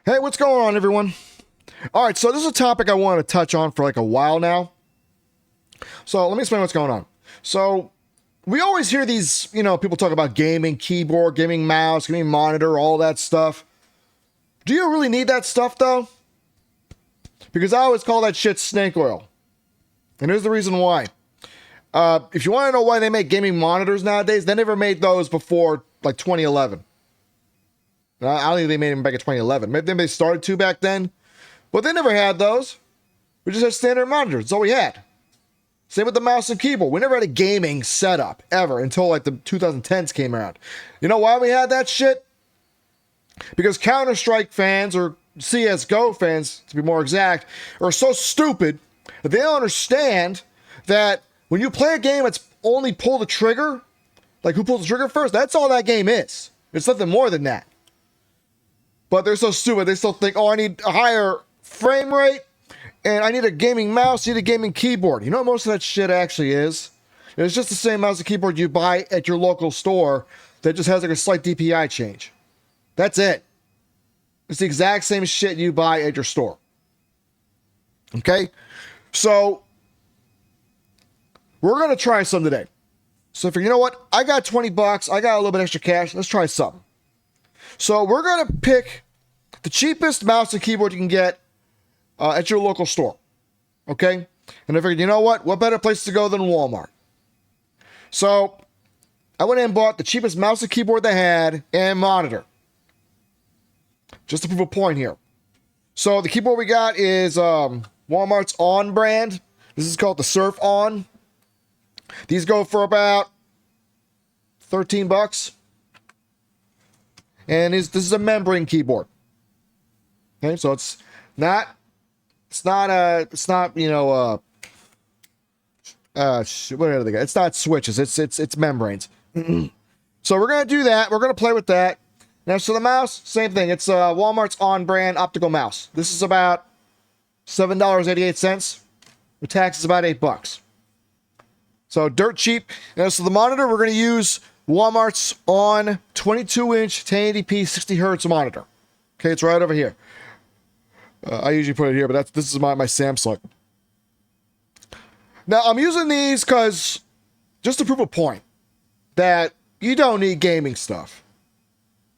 Hey, what's going on, everyone? All right, so this is a topic I want to touch on for like a while now. So let me explain what's going on. So we always hear these, people talk about gaming keyboard, gaming mouse, gaming monitor, all that stuff. Do you really need that stuff, though? Because I always call that shit snake oil. And here's the reason why. If you want to know why they make gaming monitors nowadays, they never made those before like 2011. I don't think they made them back in 2011. Maybe they started to back then, but they never had those. We just had standard monitors. That's all we had. Same with the mouse and keyboard. We never had a gaming setup ever until like the 2010s came around. You know why we had that shit? Because Counter-Strike fans, or CSGO fans to be more exact, are so stupid that they don't understand that when you play a game that's only pull the trigger, like who pulls the trigger first, that's all that game is. It's nothing more than that. But they're so stupid. They still think, oh, I need a higher frame rate, and I need a gaming mouse, I need a gaming keyboard. You know what most of that shit actually is? It's just the same mouse and keyboard you buy at your local store that just has like a slight DPI change. That's it. It's the exact same shit you buy at your store. Okay? So, we're going to try some today. So, you know what? I got $20. I got a little bit extra cash. Let's try something. So we're going to pick the cheapest mouse and keyboard you can get at your local store. Okay? And I figured, you know what? What better place to go than Walmart? So I went and bought the cheapest mouse and keyboard they had and monitor. Just to prove a point here. So the keyboard we got is Walmart's On brand. This is called the Surf On. These go for about $13. And this is a membrane keyboard. Okay, so it's not it's not switches, it's membranes. So we're gonna do that. We're gonna play with that. Now, so the mouse, same thing. It's Walmart's On brand optical mouse. This is about $7.88. The tax is about $8. So dirt cheap. Now, so the monitor we're gonna use Walmart's On 22-inch 1080p 60 hertz monitor. Okay, it's right over here. I usually put it here, but this is my Samsung. Now, I'm using these because just to prove a point that you don't need gaming stuff.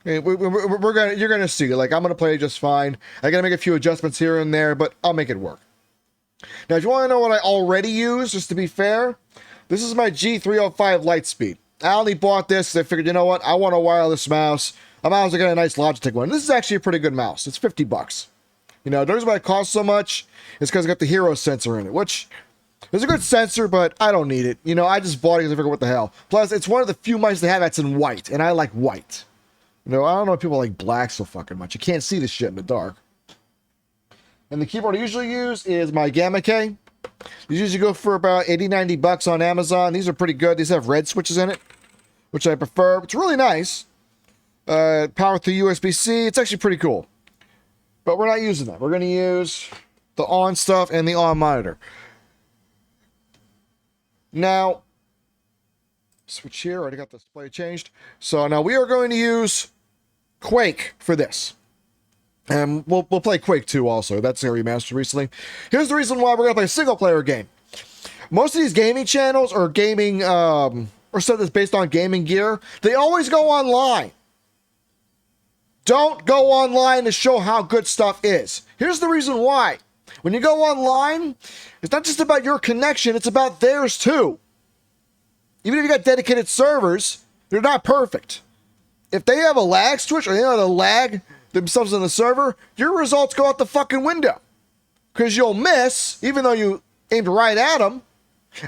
Okay, you're gonna see. Like, I'm gonna play just fine. I gotta make a few adjustments here and there, but I'll make it work. Now, if you want to know what I already use, just to be fair, this is my G305 Lightspeed. I only bought this because I figured, you know what? I want a wireless mouse. I might as well get a nice Logitech one. This is actually a pretty good mouse. It's $50. You know, the reason why it costs so much is because it's got the Hero sensor in it, which is a good sensor, but I don't need it. You know, I just bought it because I figured, what the hell? Plus, it's one of the few mice they have that's in white, and I like white. You know, I don't know if people like black so fucking much. You can't see this shit in the dark. And the keyboard I usually use is my Gamma K. These usually go for about $80-90 on Amazon. These are pretty good. These have red switches in it, which I prefer. It's really nice. Power through USB-C. It's actually pretty cool. But we're not using that. We're going to use the On stuff and the On monitor. Now, switch here. I already got the display changed. So now we are going to use Quake for this. And we'll play Quake 2 also. That's going to be remastered recently. Here's the reason why we're going to play a single-player game. Most of these gaming channels or gaming, or stuff that's based on gaming gear, they always go online. Don't go online to show how good stuff is. Here's the reason why. When you go online, it's not just about your connection, it's about theirs too. Even if you got dedicated servers, they're not perfect. If they have a lag switch or they have a lag themselves in the server, your results go out the fucking window. Because you'll miss, even though you aimed right at them,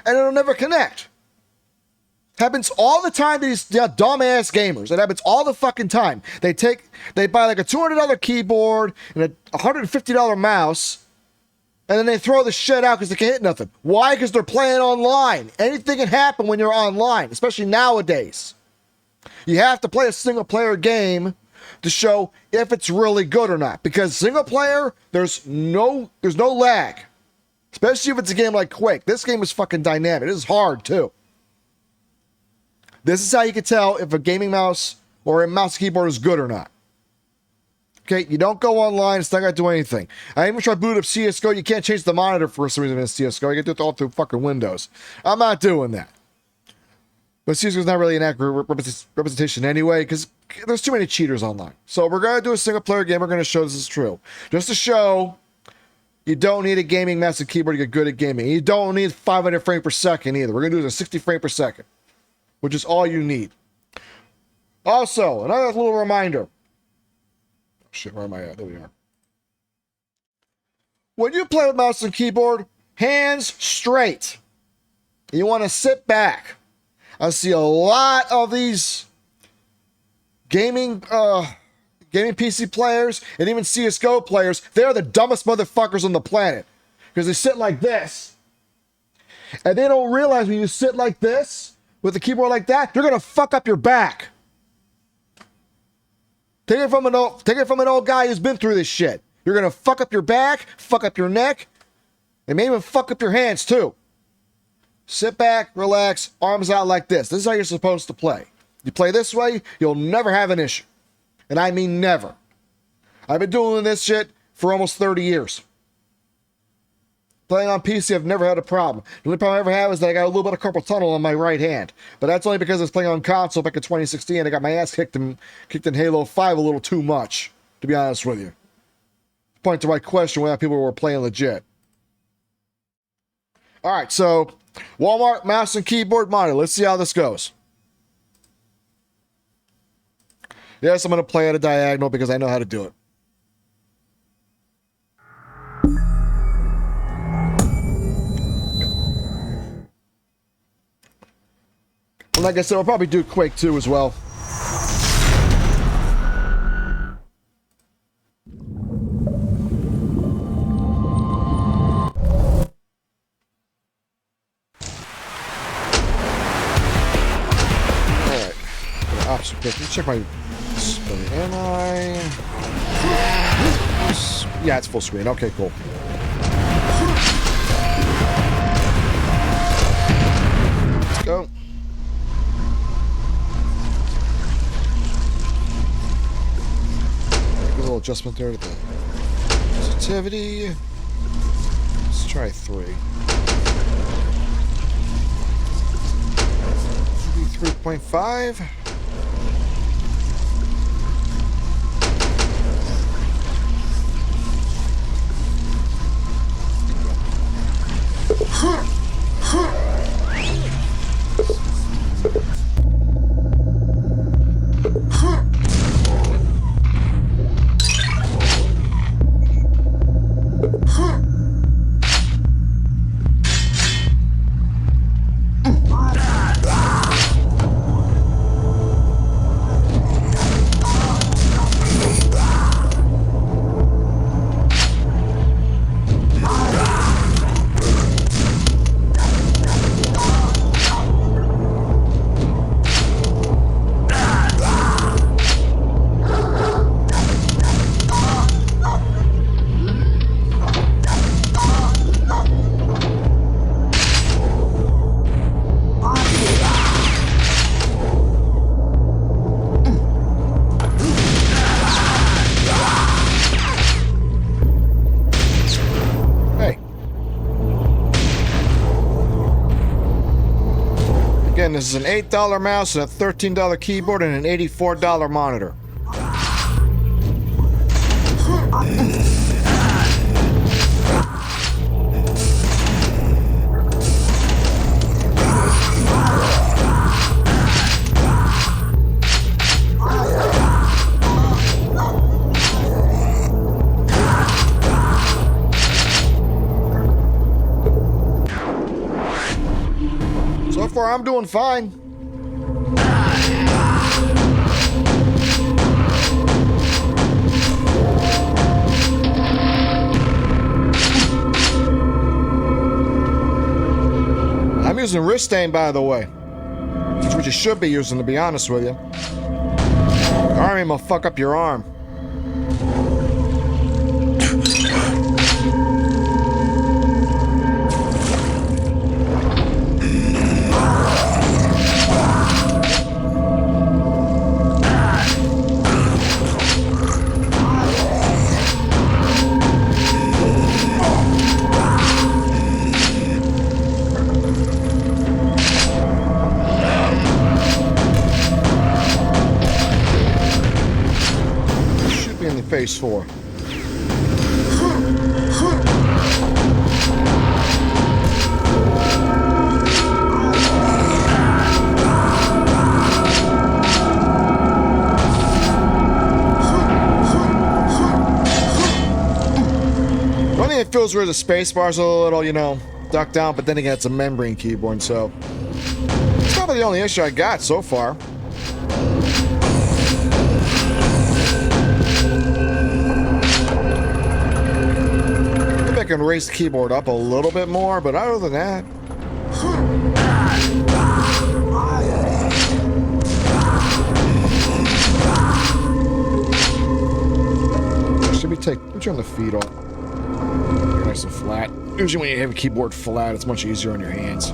and it'll never connect. Happens all the time to these dumbass gamers. It happens all the fucking time. They buy like a $200 keyboard and a $150 mouse, and then they throw the shit out because they can't hit nothing. Why? Because they're playing online. Anything can happen when you're online, especially nowadays. You have to play a single player game to show if it's really good or not. Because single player, there's no lag. Especially if it's a game like Quake. This game is fucking dynamic. It is hard too. This is how you can tell if a gaming mouse or a mouse keyboard is good or not. Okay, you don't go online. It's not going to do anything. I even tried boot up CSGO. You can't change the monitor for some reason in CSGO. You can do it all through fucking Windows. I'm not doing that. But CSGO is not really an accurate representation anyway, because there's too many cheaters online. So we're going to do a single player game. We're going to show this is true. Just to show you don't need a gaming mouse and keyboard to get good at gaming. You don't need 500 frames per second either. We're going to do it at 60 frames per second, which is all you need. Also, another little reminder. Oh, shit, where am I at? There we are. When you play with mouse and keyboard, hands straight. You want to sit back. I see a lot of these gaming PC players and even CSGO players. They're the dumbest motherfuckers on the planet because they sit like this. And they don't realize when you sit like this with the keyboard like that, you're going to fuck up your back. Take it from an old guy who's been through this shit. You're going to fuck up your back, fuck up your neck, and maybe even fuck up your hands too. Sit back, relax, arms out like this. This is how you're supposed to play. You play this way, you'll never have an issue. And I mean never. I've been doing this shit for almost 30 years. Playing on PC, I've never had a problem. The only problem I ever had was that I got a little bit of carpal tunnel on my right hand. But that's only because I was playing on console back in 2016 and I got my ass kicked in Halo 5 a little too much, to be honest with you. Point to my question whether people were playing legit. Alright, so Walmart mouse and keyboard monitor. Let's see how this goes. Yes, I'm going to play at a diagonal because I know how to do it. And like I said, I'll probably do Quake 2 as well. Alright. Option pick. Let me check my... Am I... Yeah, it's full screen. Okay, cool. Let's go. Give a little adjustment there to the sensitivity. Let's try 3. Maybe 3.5. This is an $8 mouse and a $13 keyboard and an $84 monitor. So far, I'm doing fine. I'm using wrist aim, by the way. That's what you should be using, to be honest with you. Arm aim will fuck up your arm. in the face for? One thing that feels weird, the space bar's a little, you know, ducked down, but then again, it's a membrane keyboard, so it's probably the only issue I got so far. Maybe I can raise the keyboard up a little bit more, but other than that, should we turn the feet off? Nice and flat. Usually when you have a keyboard flat, it's much easier on your hands.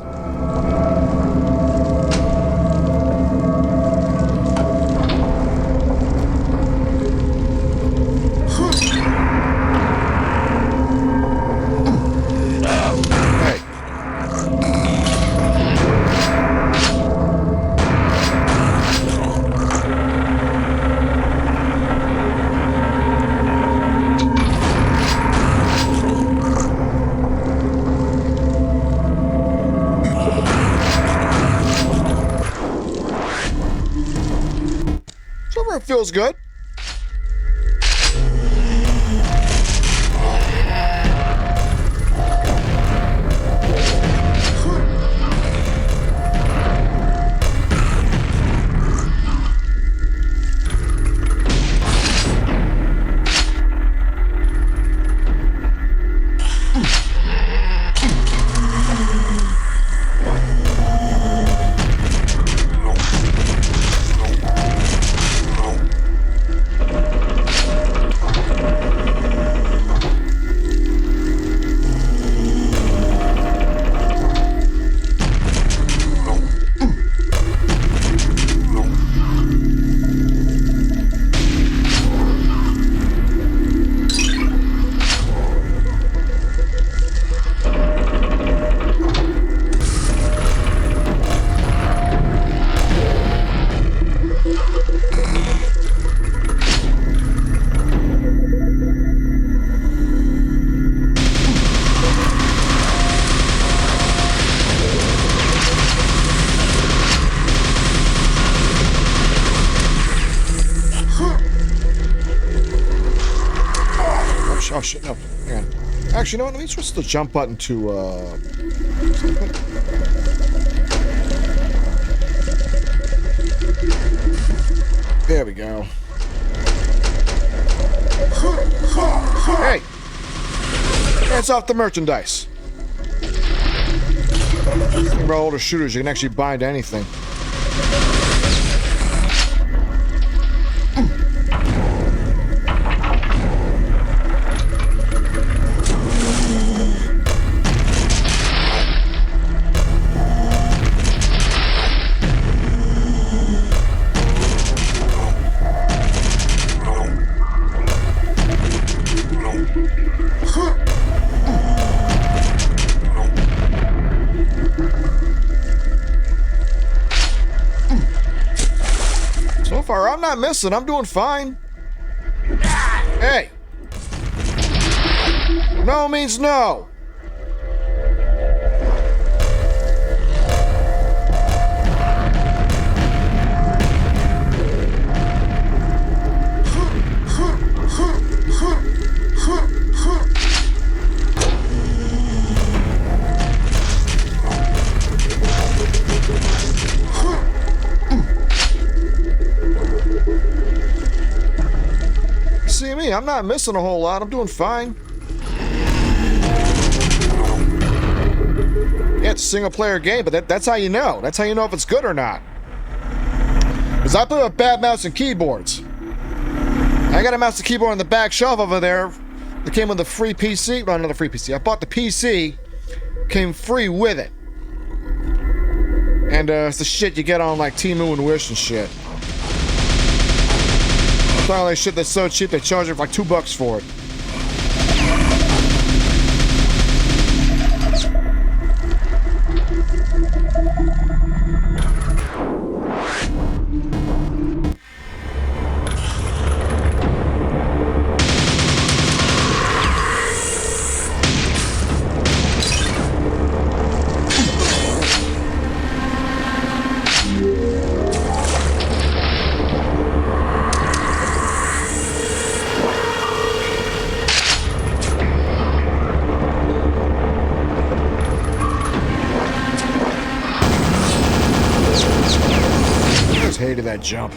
It feels good. Oh shit, no. Hang on. Actually, you know what? Let me switch the jump button to, there we go. Hey! Hands off the merchandise. About older shooters, you can actually bind anything. So far, I'm not missing. I'm doing fine. Hey! No means no. See me, I'm not missing a whole lot. I'm doing fine. Yeah, it's a single-player game, but that's how you know. That's how you know if it's good or not. Because I play with bad mouse and keyboards. I got a mouse and keyboard on the back shelf over there. That came with a free PC. Well, not a free PC. I bought the PC. Came free with it. And it's the shit you get on like Temu and Wish and shit. Finally, shit that's so cheap they charge you like $2 for it. that jump.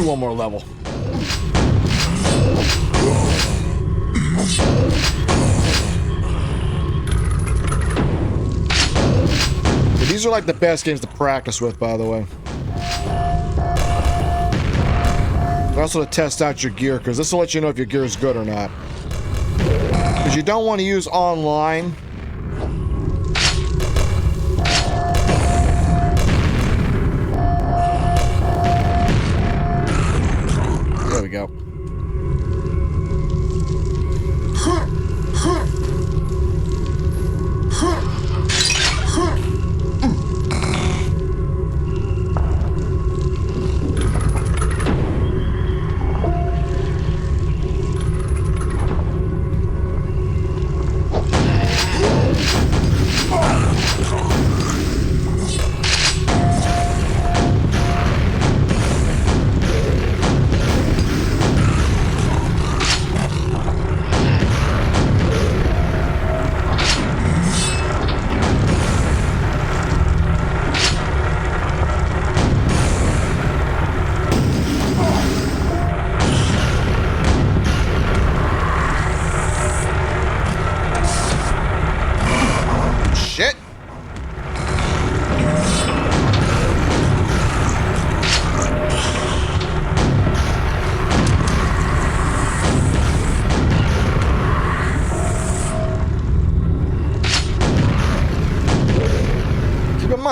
One more level. These are like the best games to practice with, by the way. And also to test out your gear, because this will let you know if your gear is good or not. Because you don't want to use online. There we go.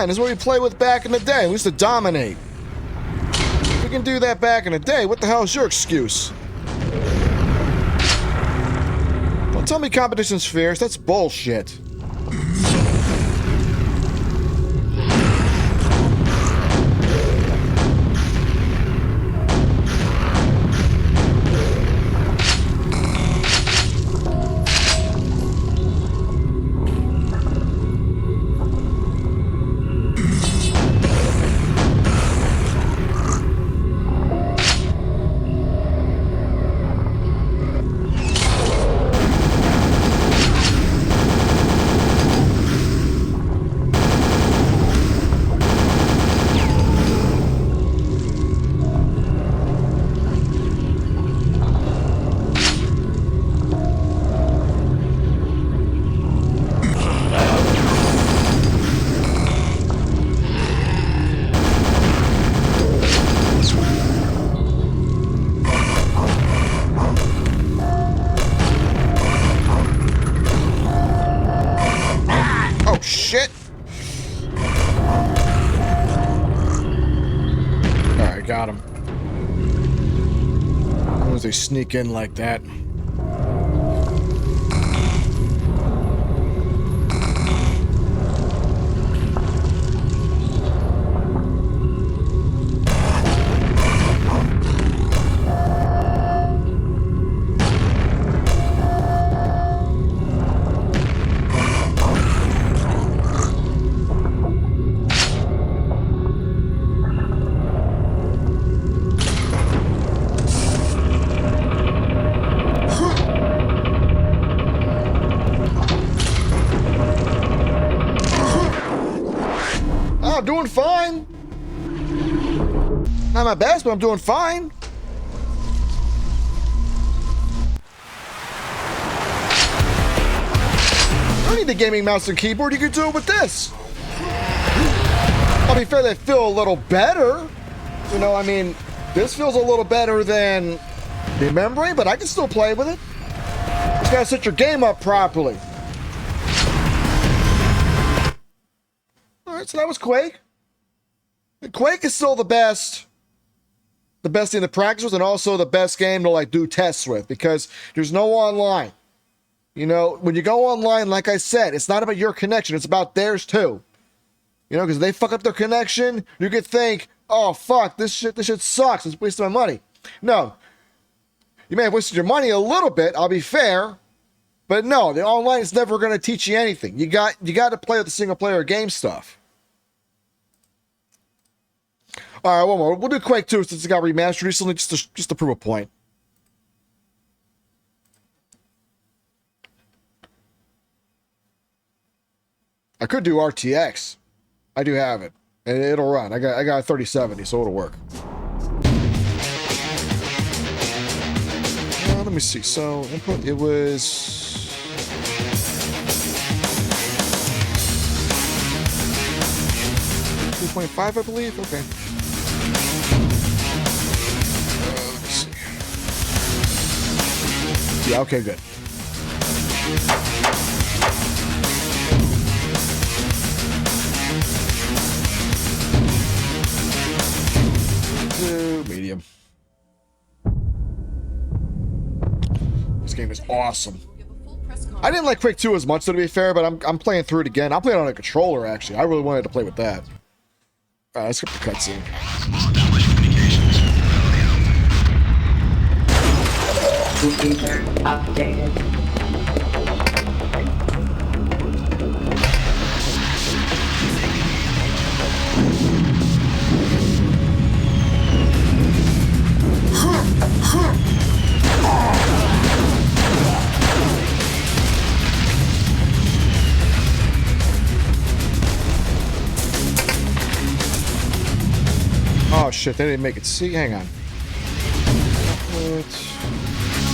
This is what we played with back in the day. We used to dominate. If we can do that back in the day, what the hell is your excuse? Don't tell me competition's fierce. That's bullshit. got him. As soon as they sneak in like that. I'm doing fine. Not my best, but I'm doing fine. I don't need the gaming mouse and keyboard. You can do it with this. I'll be fair, they feel a little better. You know, I mean, this feels a little better than the memory, but I can still play with it. Just gotta set your game up properly. Alright, so that was Quake. Quake is still the best thing to practice with, and also the best game to like do tests with, because there's no online. You know, when you go online, like I said, it's not about your connection, it's about theirs too. You know, because they fuck up their connection, you could think, oh fuck, this shit sucks, it's wasting my money. No. You may have wasted your money a little bit, I'll be fair, but no, the online is never gonna teach you anything. You got to play with the single player game stuff. All right, one more. We'll do Quake 2 since it got remastered recently, just to prove a point. I could do RTX. I do have it, and it'll run. I got a 3070, so it'll work. Let me see. So input, it was 2.5, I believe. Okay. Let's see. Yeah. Okay. Good. Medium. This game is awesome. I didn't like Quake 2 as much, to be fair, but I'm playing through it again. I'm playing on a controller, actually. I really wanted to play with that. Alright, let's skip the cutscene. Updated. Oh shit, they didn't make it C. Hang on. What?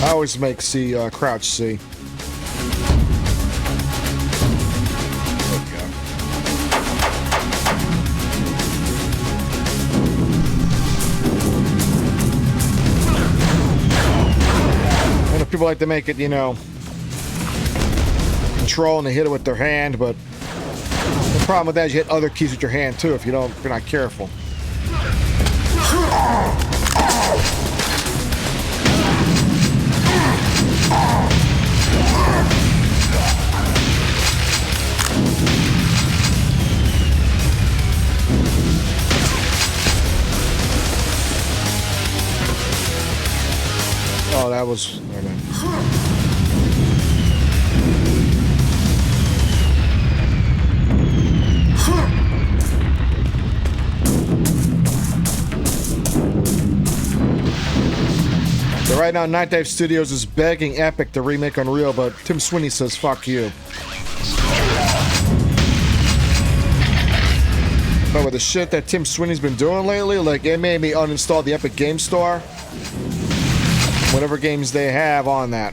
I always make C, crouch C. There we go. I know people like to make it, you know, control and they hit it with their hand, but the problem with that is you hit other keys with your hand too if you're not careful. Oh, that was... So right now, Night Dive Studios is begging Epic to remake Unreal, but Tim Sweeney says, fuck you. But with the shit that Tim Sweeney's been doing lately, like, it made me uninstall the Epic Game Store. Whatever games they have on that.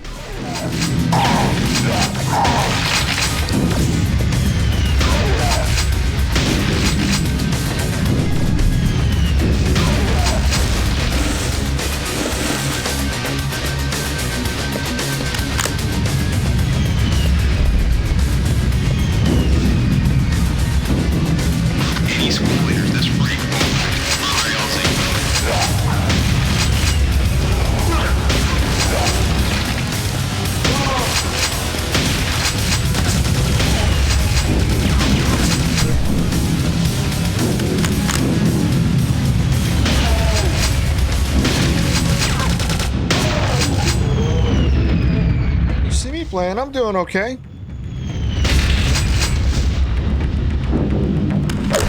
playing? I'm doing okay.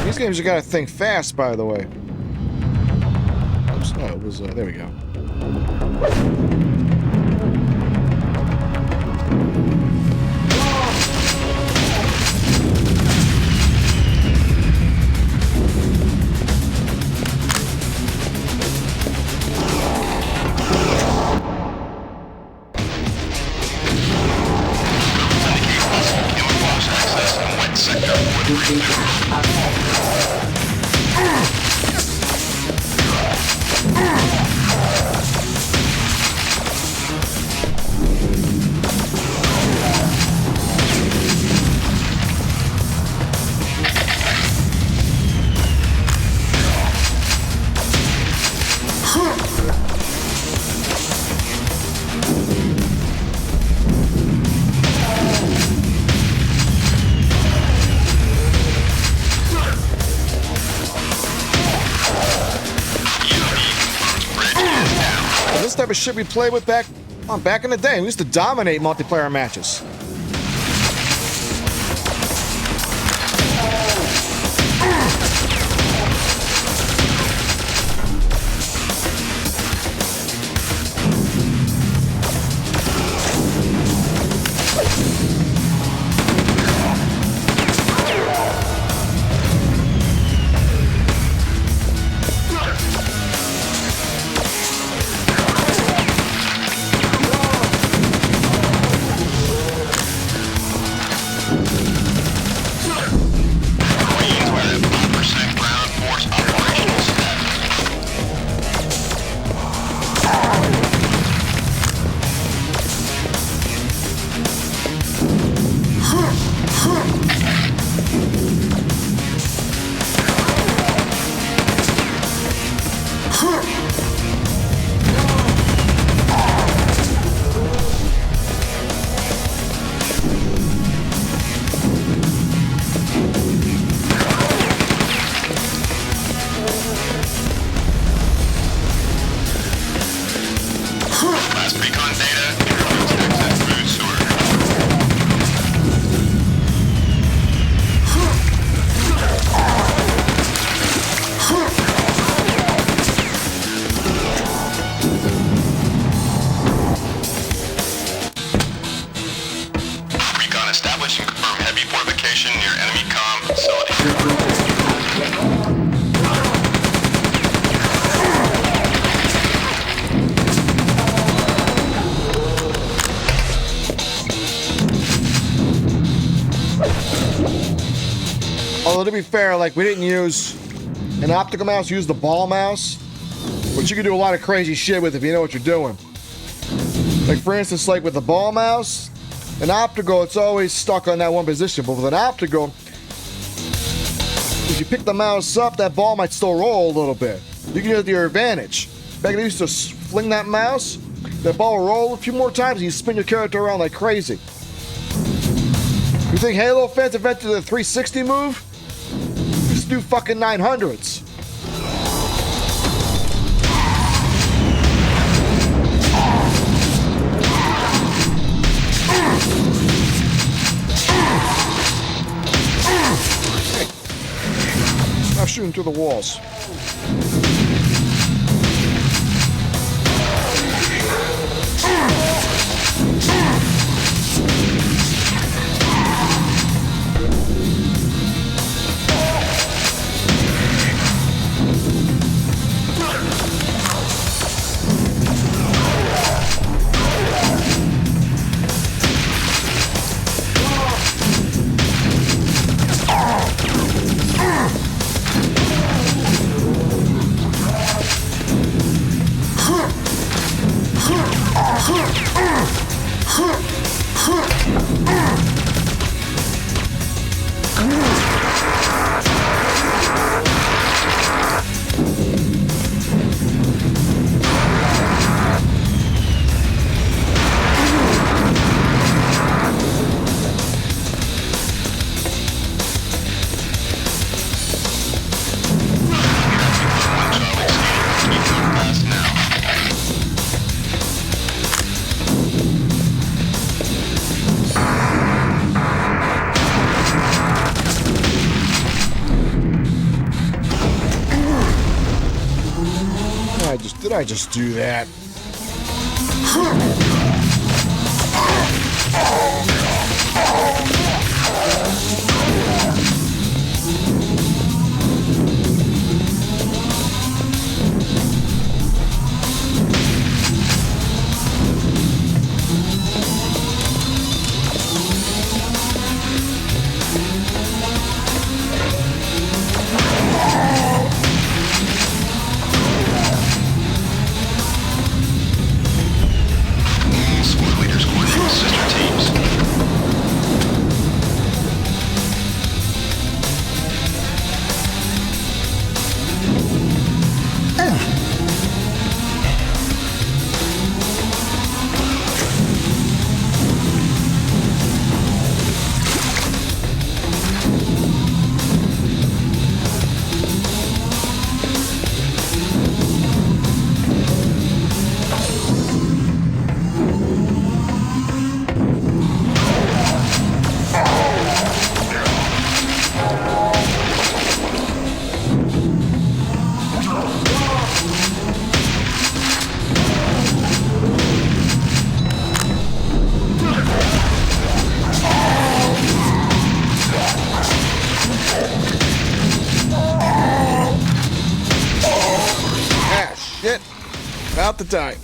These games you gotta think fast, by the way. Oops, no, it was, there we go. This type of shit we played with back in the day. We used to dominate multiplayer matches. Although to be fair, like we didn't use an optical mouse, we used the ball mouse, which you can do a lot of crazy shit with if you know what you're doing. Like for instance, like with the ball mouse, an optical, it's always stuck on that one position. But with an optical, if you pick the mouse up, that ball might still roll a little bit. You can use it to your advantage. Back then, you used to fling that mouse, that ball will roll a few more times, and you spin your character around like crazy. You think Halo fans invented the 360 move? Just do fucking 900s. I'm shooting through the walls. Did I just do that? Shit. About the time.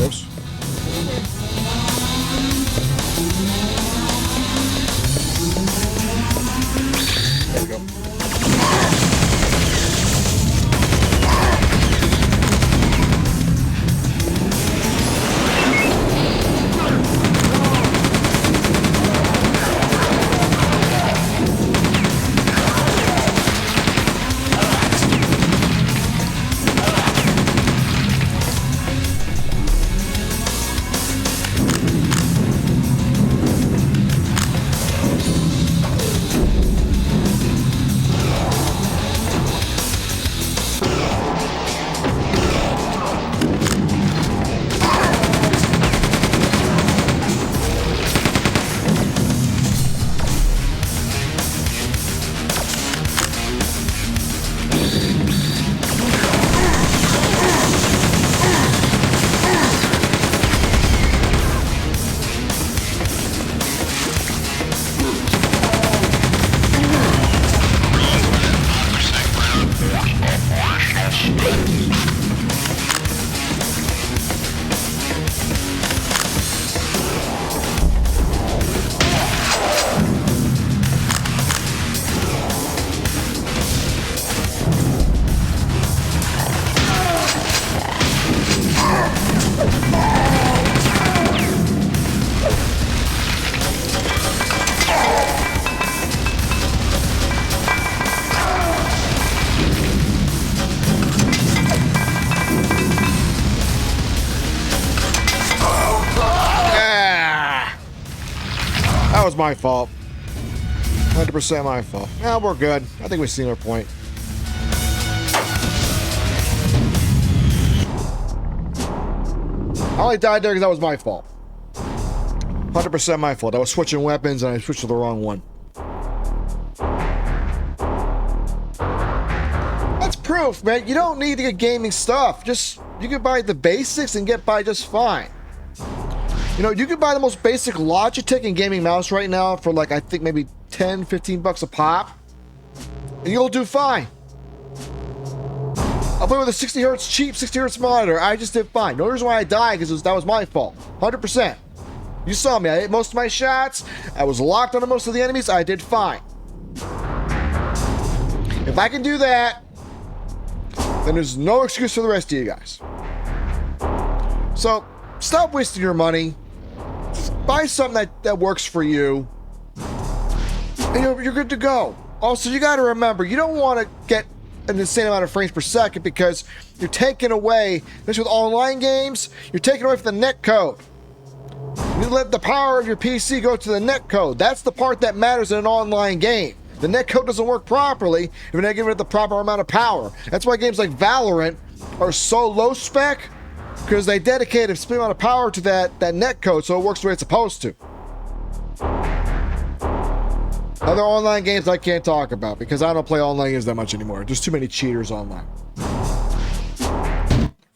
Oops. There we go. That was my fault. 100% my fault. Yeah, we're good. I think we've seen our point. I only died there because that was my fault. 100% my fault. I was switching weapons and I switched to the wrong one. That's proof, man. You don't need to get gaming stuff. You can buy the basics and get by just fine. You know, you can buy the most basic Logitech and gaming mouse right now for like, I think maybe 10, 15 bucks a pop. And you'll do fine. I'll play with a 60 hertz, cheap 60 hertz monitor. I just did fine. No reason why I died because that was my fault. 100%. You saw me. I hit most of my shots. I was locked onto most of the enemies. I did fine. If I can do that, then there's no excuse for the rest of you guys. So stop wasting your money. Just buy something that works for you. And you're good to go. Also, you got to remember, you don't want to get an insane amount of frames per second because you're taking away, especially with online games, you're taking away from the net code. You let the power of your PC go to the net code. That's the part that matters in an online game. The net code doesn't work properly if you're not giving it the proper amount of power. That's why games like Valorant are so low spec, because they dedicate a specific amount of power to that net code so it works the way it's supposed to. Other online games I can't talk about because I don't play online games that much anymore. There's too many cheaters online.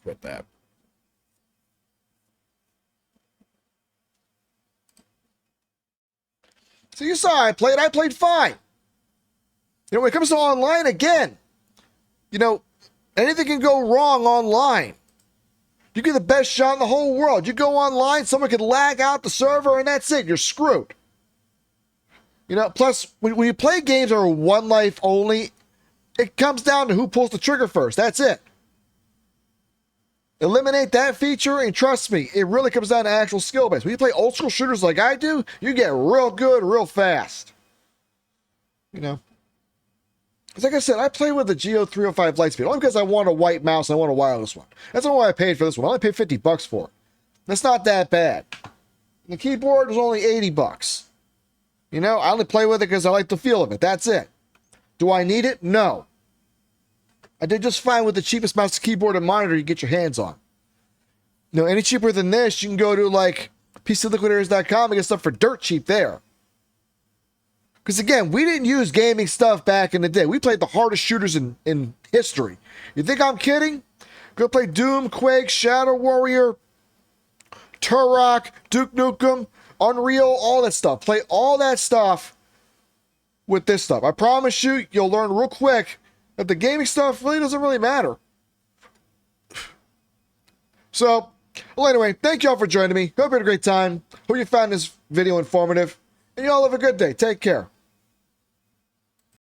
Quit that. So you saw I played fine. You know, when it comes to online, again, you know, anything can go wrong online. You get the best shot in the whole world. You go online, someone could lag out the server, and that's it. You're screwed. You know, plus, when you play games that are one life only, it comes down to who pulls the trigger first. That's it. Eliminate that feature, and trust me, it really comes down to actual skill base. When you play old school shooters like I do, you get real good real fast. You know? Like I said, I play with the Geo 305 Lightspeed only because I want a white mouse and I want a wireless one. That's not why I paid for this one. I only paid $50 for it. That's not that bad. The keyboard was only $80. You know, I only play with it because I like the feel of it. That's it. Do I need it? No. I did just fine with the cheapest mouse, keyboard, and monitor you get your hands on. You know, any cheaper than this, you can go to like PCLiquidators.com and get stuff for dirt cheap there. Because again, we didn't use gaming stuff back in the day. We played the hardest shooters in history. You think I'm kidding? Go play Doom, Quake, Shadow Warrior, Turok, Duke Nukem, Unreal, all that stuff. Play all that stuff with this stuff. I promise you, you'll learn real quick that the gaming stuff really doesn't really matter. So, well, anyway, thank y'all for joining me. Hope you had a great time. Hope you found this video informative. And y'all have a good day. Take care.